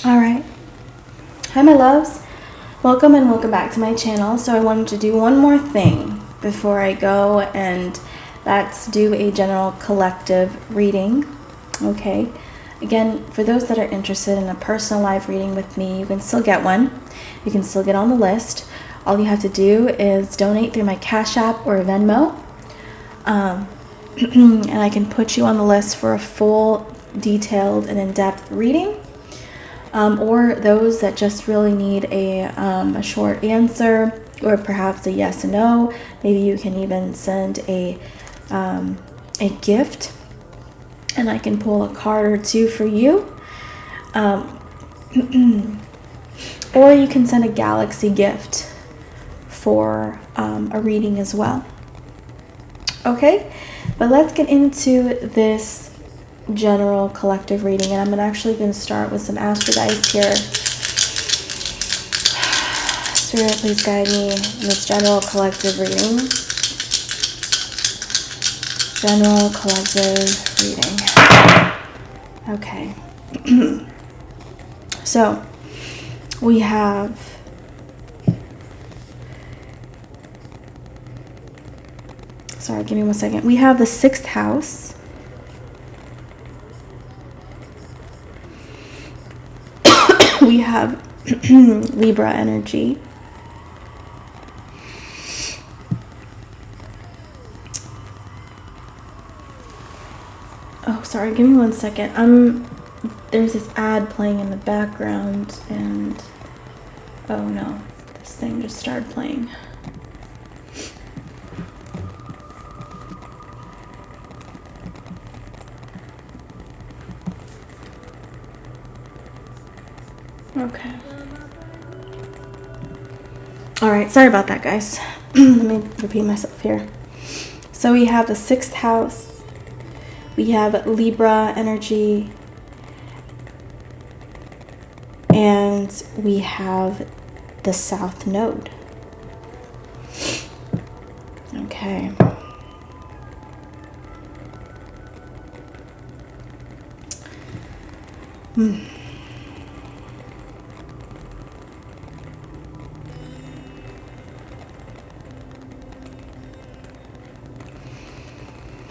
All right. Hi, my loves. Welcome and welcome back to my channel. So I wanted to do one more thing before I go, and that's do a general collective reading. Okay. Again, for those that are interested in a personal live reading with me, you can still get one. You can still get on the list. All you have to do is donate through my Cash App or Venmo. And I can put you on the list for a full, detailed, and in-depth reading. Or those that just really need a short answer, or perhaps a yes and no. Maybe you can even send a gift, and I can pull a card or two for you. Or you can send a galaxy gift for a reading as well. Okay, but let's get into this general collective reading, and I'm actually going to start with some astro dice here. Spirit, please guide me in this general collective reading. General collective reading. Okay. So we have give me 1 second. We have the 6th house. We have Libra energy. Oh, sorry, give me 1 second. There's this ad playing in the background, and oh no, this thing just started playing. Okay. All right, sorry about that, guys. Let me repeat myself here. So we have the 6th house. We have Libra energy. And we have the South Node. Okay.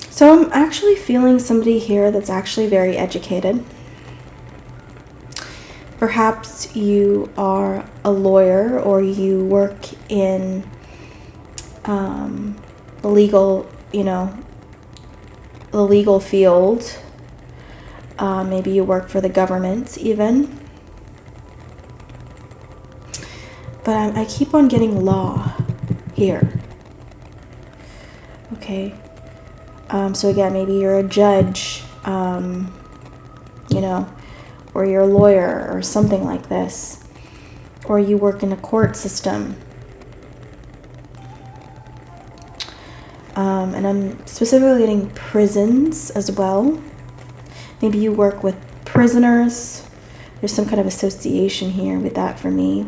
So I'm actually feeling somebody here that's actually very educated. Perhaps you are a lawyer, or you work in the legal, the legal field. Maybe you work for the government even. But I keep on getting law here. Okay. So again, maybe you're a judge, or you're a lawyer or something like this, or you work in a court system. And I'm specifically getting prisons as well. Maybe you work with prisoners. There's some kind of association here with that for me.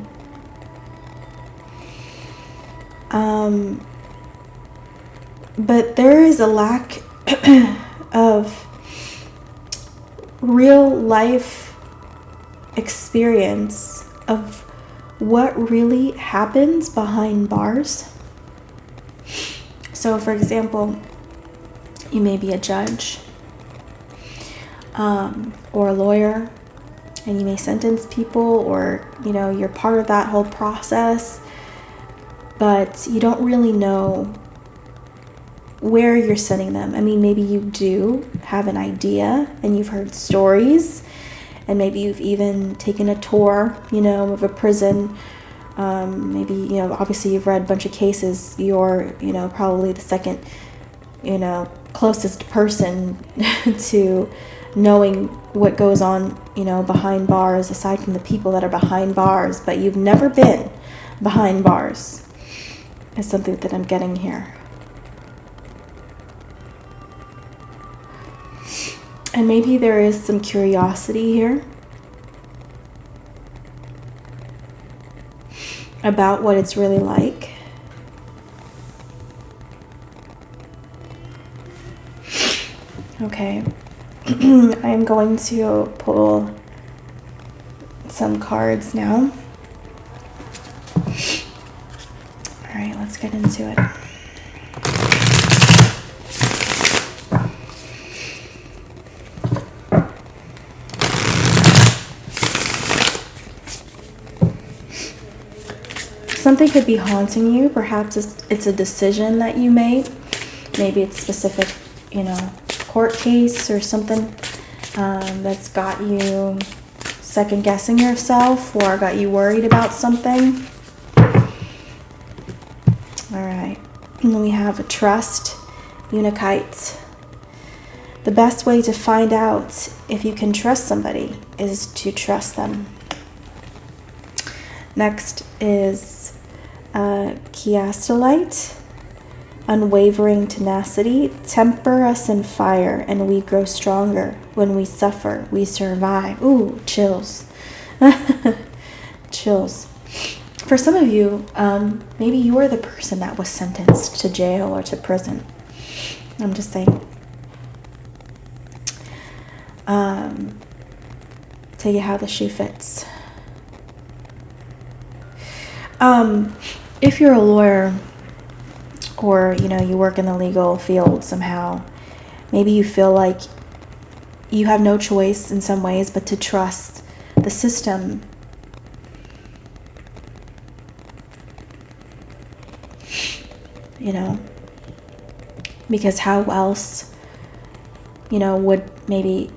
But there is a lack of real life experience of what really happens behind bars. So, for example, you may be a judge or a lawyer, and you may sentence people, or, you're part of that whole process, but you don't really know where you're sending them. I mean, maybe you do have an idea, and you've heard stories, and maybe you've even taken a tour, of a prison. Maybe, obviously you've read a bunch of cases. You're, probably the second, closest person to knowing what goes on, behind bars, aside from the people that are behind bars, but you've never been behind bars, is something that I'm getting here. And maybe there is some curiosity here about what it's really like. Okay. I'm going to pull some cards now. All right, let's get into it. Something could be haunting you. Perhaps it's a decision that you made. Maybe it's specific, court case or something that's got you second guessing yourself or got you worried about something. All right. And then we have a trust, Unikite. The best way to find out if you can trust somebody is to trust them. Next is Chiastolite, unwavering tenacity. Temper us in fire and we grow stronger. When we suffer, we survive. Ooh, chills. Chills. For some of you, maybe you're the person that was sentenced to jail or to prison. I'm just saying. Tell you how the shoe fits. If you're a lawyer or, you work in the legal field somehow, maybe you feel like you have no choice in some ways but to trust the system. Because how else, would maybe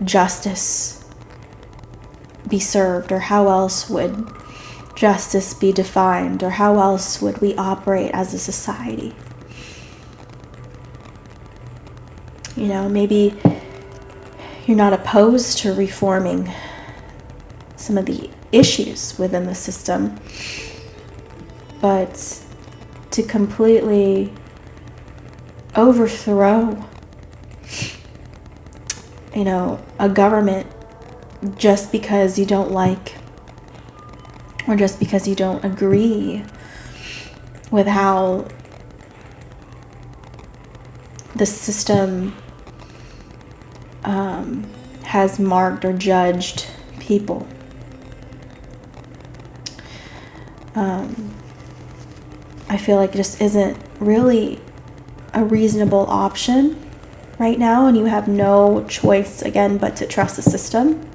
justice be served, or how else would justice be defined, or how else would we operate as a society? Maybe you're not opposed to reforming some of the issues within the system, but to completely overthrow, a government just because you don't like or just because you don't agree with how the system has marked or judged people. I feel like it just isn't really a reasonable option right now, and you have no choice, again, but to trust the system.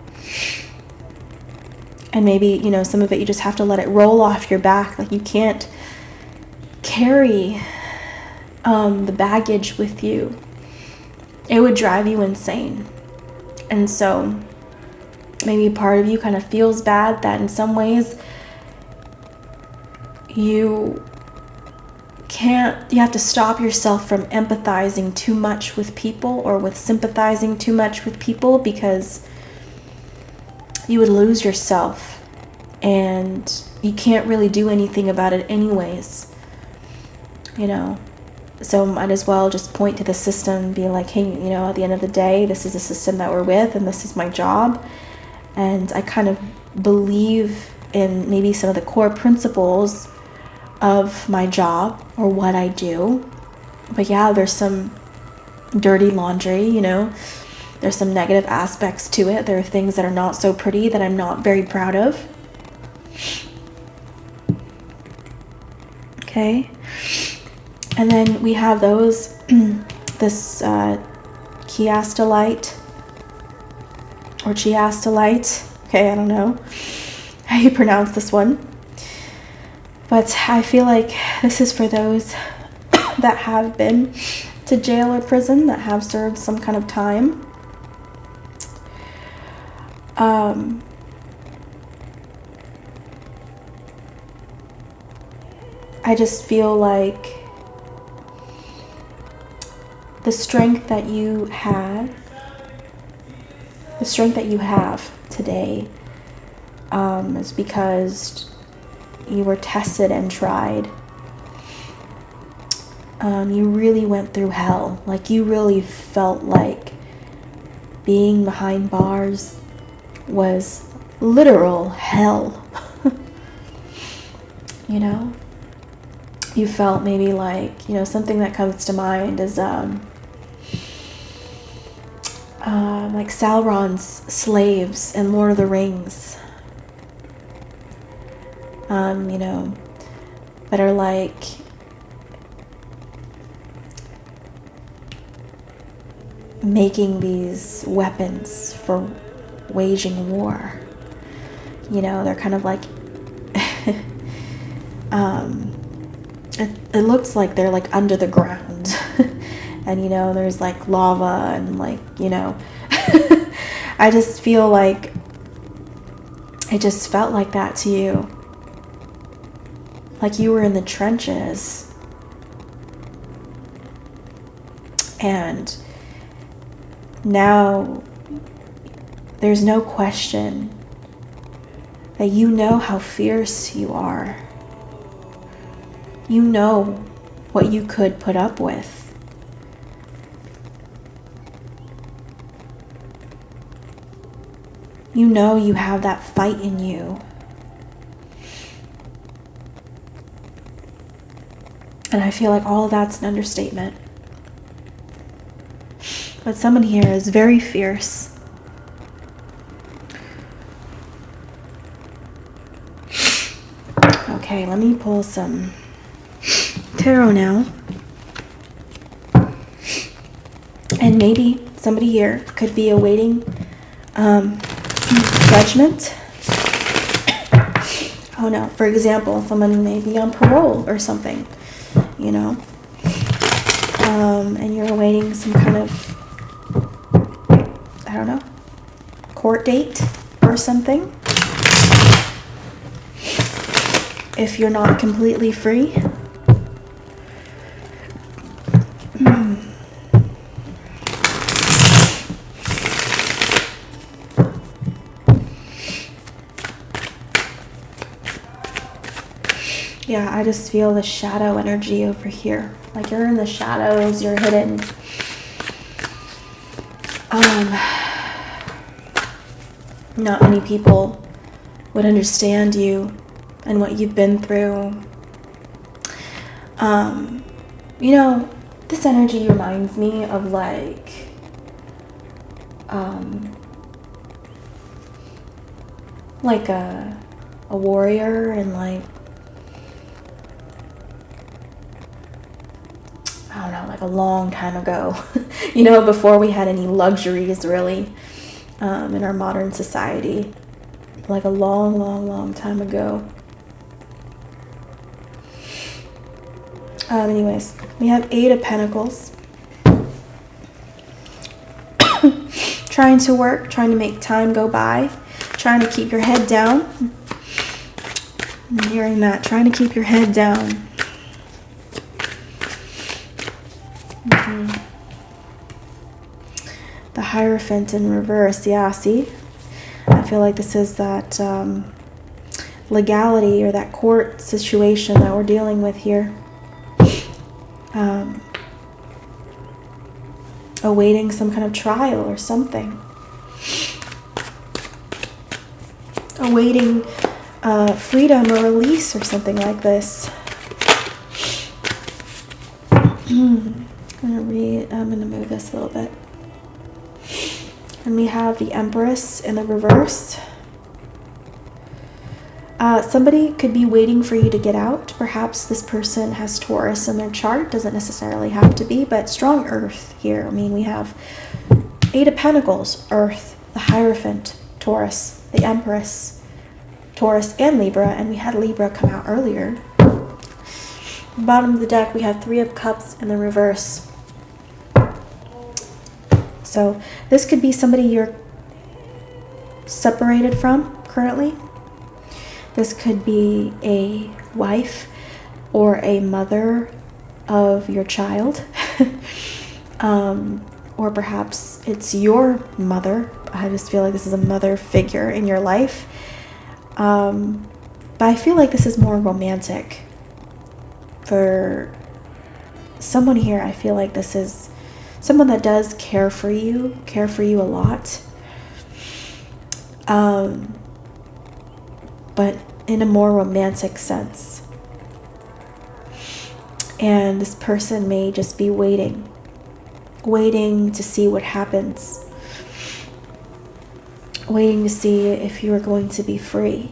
And maybe, some of it you just have to let it roll off your back. Like, you can't carry the baggage with you. It would drive you insane. And so maybe part of you kind of feels bad that in some ways you have to stop yourself from empathizing too much with people or with sympathizing too much with people, because you would lose yourself and you can't really do anything about it anyways, So might as well just point to the system and be like, hey, at the end of the day, this is the system that we're with and this is my job. And I kind of believe in maybe some of the core principles of my job or what I do. But yeah, there's some dirty laundry, There's some negative aspects to it. There are things that are not so pretty that I'm not very proud of. Okay. And then we have this Chiastolite or Chiastolite. Okay, I don't know how you pronounce this one. But I feel like this is for those that have been to jail or prison, that have served some kind of time. I just feel like the strength that you have today is because you were tested and tried. You really went through hell. Like, you really felt like being behind bars was literal hell. You felt maybe like, something that comes to mind is like Sauron's slaves in Lord of the Rings. that are like making these weapons for waging war. They're kind of like it looks like they're like under the ground. And there's like lava and like I just feel like it just felt like that to you, like you were in the trenches. And now there's no question that you know how fierce you are. You know what you could put up with. You know you have that fight in you. And I feel like all of that's an understatement. But someone here is very fierce. Okay, let me pull some tarot now. And maybe somebody here could be awaiting judgment. Oh no, for example, someone may be on parole or something, and you're awaiting some kind of, I don't know, court date or something. If you're not completely free. Yeah, I just feel the shadow energy over here. Like you're in the shadows, you're hidden. Not many people would understand you and what you've been through. This energy reminds me of like a warrior and like, I don't know, like a long time ago, before we had any luxuries really in our modern society, like a long, long, long time ago. Anyways, we have 8 of Pentacles. Trying to work, trying to make time go by, trying to keep your head down. I'm hearing that, trying to keep your head down. The Hierophant in reverse. Yeah, see? I feel like this is that legality or that court situation that we're dealing with here. Awaiting some kind of trial or something. Awaiting freedom or release or something like this. I'm going to move this a little bit. And we have the Empress in the reverse. Somebody could be waiting for you to get out. Perhaps this person has Taurus in their chart. Doesn't necessarily have to be, but strong Earth here. I mean, we have 8 of Pentacles, Earth, the Hierophant, Taurus, the Empress, Taurus, and Libra. And we had Libra come out earlier. Bottom of the deck, we have 3 of Cups in the reverse. So this could be somebody you're separated from currently. This could be a wife or a mother of your child. Or perhaps it's your mother. I just feel like this is a mother figure in your life. But I feel like this is more romantic. For someone here, I feel like this is someone that does care for you a lot. But in a more romantic sense. And this person may just be waiting to see what happens. Waiting to see if you are going to be free.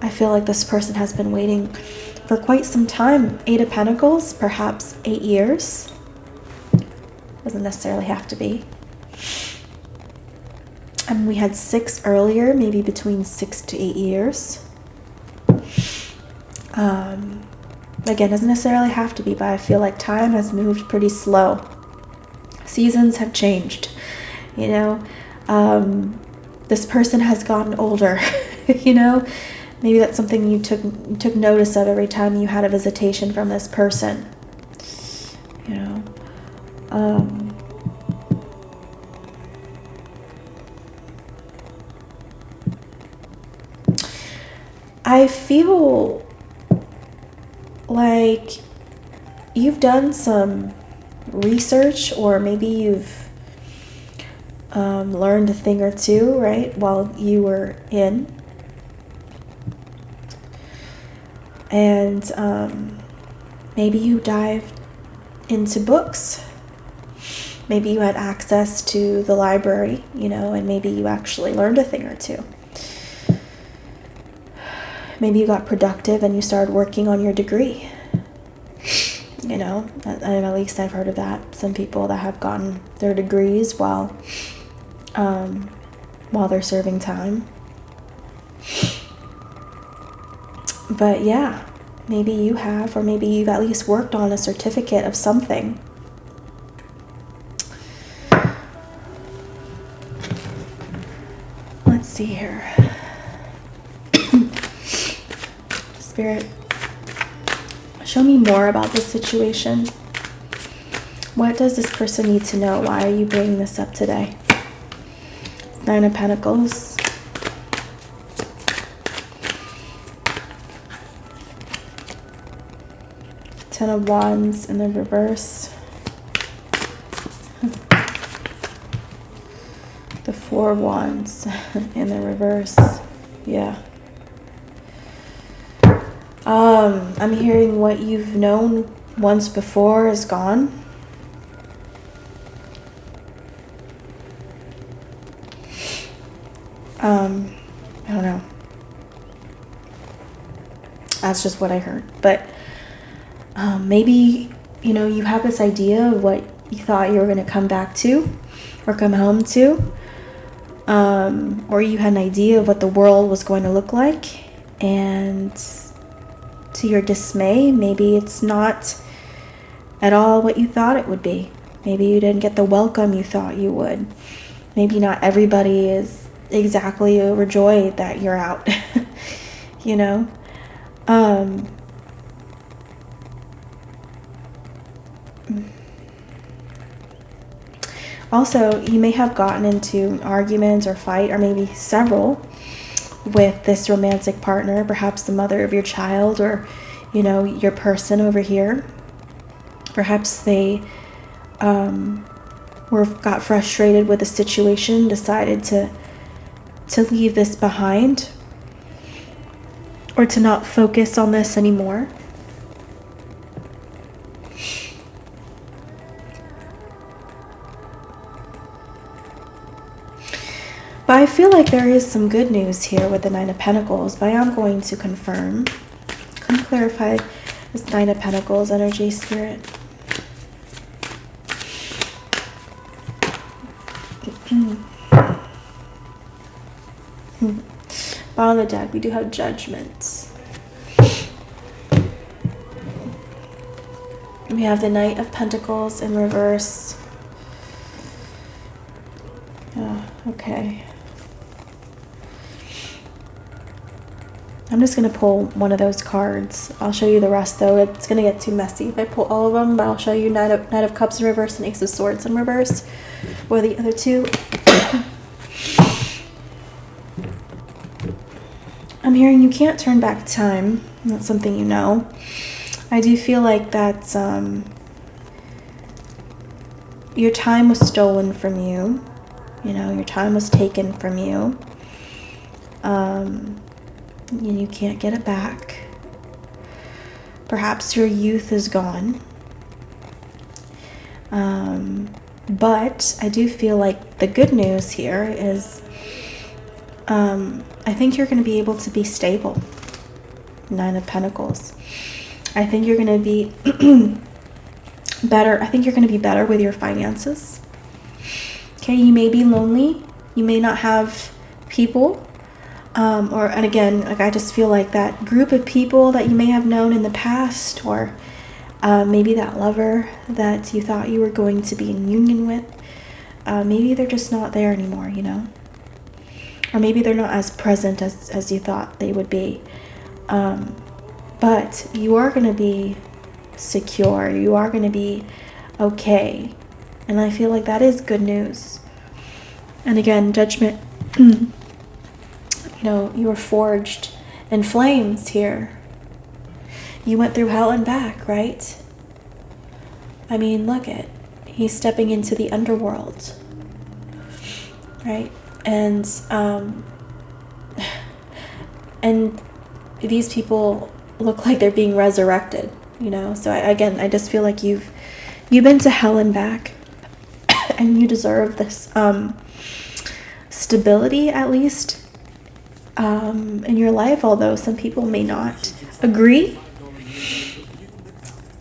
I feel like this person has been waiting for quite some time. 8 of Pentacles, perhaps 8 years. Doesn't necessarily have to be. And we had 6 earlier, maybe between 6 to 8 years. Again, doesn't necessarily have to be, but I feel like time has moved pretty slow. Seasons have changed, you know. This person has gotten older, you know. Maybe that's something you took notice of every time you had a visitation from this person, you know. I feel like you've done some research, or maybe you've learned a thing or two, right, while you were in. And maybe you dived into books. Maybe you had access to the library, you know, and maybe you actually learned a thing or two. Maybe you got productive and you started working on your degree. You know, at least I've heard of that. Some people that have gotten their degrees while they're serving time. But yeah, maybe you have, or maybe you've at least worked on a certificate of something. Let's see here. Spirit, show me more about this situation. What does this person need to know? Why are you bringing this up today? 9 of Pentacles. Ten of Wands in the reverse. The 4 of Wands in the reverse. Yeah. I'm hearing what you've known once before is gone. I don't know. That's just what I heard. But maybe, you know, you have this idea of what you thought you were going to come back to or come home to. Or you had an idea of what the world was going to look like. And to your dismay, maybe it's not at all what you thought it would be. Maybe you didn't get the welcome you thought you would. Maybe not everybody is exactly overjoyed that you're out. You know? Also, you may have gotten into arguments or fight, or maybe several, with this romantic partner, perhaps the mother of your child, or, you know, your person over here. Perhaps they got frustrated with the situation, decided to leave this behind, or to not focus on this anymore. But I feel like there is some good news here with the 9 of Pentacles, but I am going to confirm. Can you clarify this 9 of Pentacles energy, Spirit? Bottom of the deck, we do have Judgment. We have the Knight of Pentacles in reverse. Okay. I'm just going to pull one of those cards. I'll show you the rest, though. It's going to get too messy if I pull all of them, but I'll show you Knight of Cups in reverse and Ace of Swords in reverse. Or the other two. I'm hearing you can't turn back time. That's something you know. I do feel like that your time was stolen from you. You know, your time was taken from you. And you can't get it back. Perhaps your youth is gone. But I do feel like the good news here is I think you're going to be able to be stable. Nine of Pentacles. I think you're going to be better. I think you're going to be better with your finances. Okay, you may be lonely. You may not have people. And again, like, I just feel like that group of people that you may have known in the past, or maybe that lover that you thought you were going to be in union with, maybe they're just not there anymore, you know? Or maybe they're not as present as you thought they would be. But you are going to be secure. You are going to be okay. And I feel like that is good news. And again, Judgment, you know, you were forged in flames here. You went through hell and back, right? I mean, look at, he's stepping into the underworld, right? And these people look like they're being resurrected, you know? So I just feel like you've been to hell and back, and you deserve this stability, at least, in your life, although some people may not agree.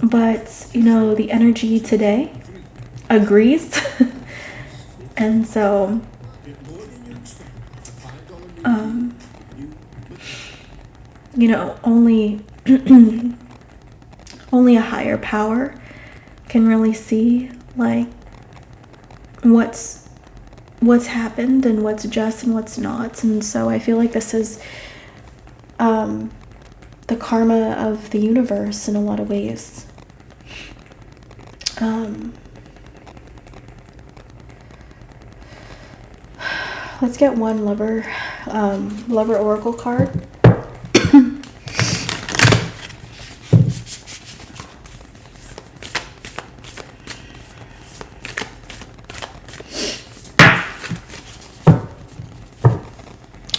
But, you know, the energy today agrees. And so, you know, only a higher power can really see, like, what's happened and what's just and what's not. And so I feel like this is the karma of the universe in a lot of ways. Let's get one lover oracle card.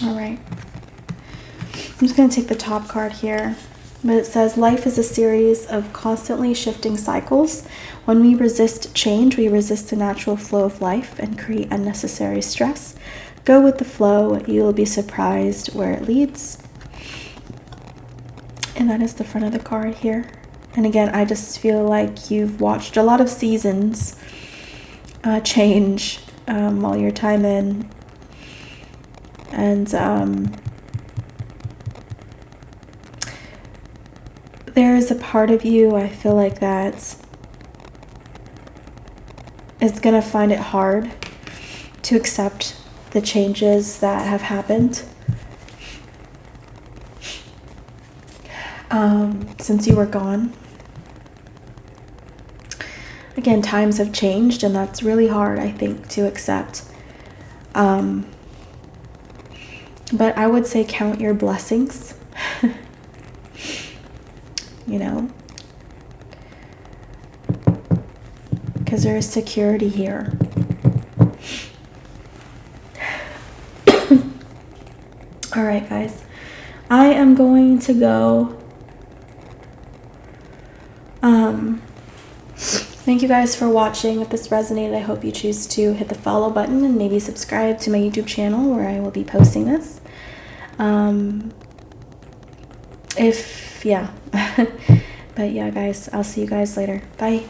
All right. I'm just going to take the top card here. But it says, life is a series of constantly shifting cycles. When we resist change, we resist the natural flow of life and create unnecessary stress. Go with the flow. You will be surprised where it leads. And that is the front of the card here. And again, I just feel like you've watched a lot of seasons change while your time in. And there is a part of you, I feel like, that is going to find it hard to accept the changes that have happened since you were gone. Again, times have changed, and that's really hard, I think, to accept. But I would say count your blessings. You know, because there is security here. All right, guys, I am going to go. Thank you guys for watching. If this resonated, I hope you choose to hit the follow button and maybe subscribe to my YouTube channel where I will be posting this. But yeah, guys, I'll see you guys later. Bye.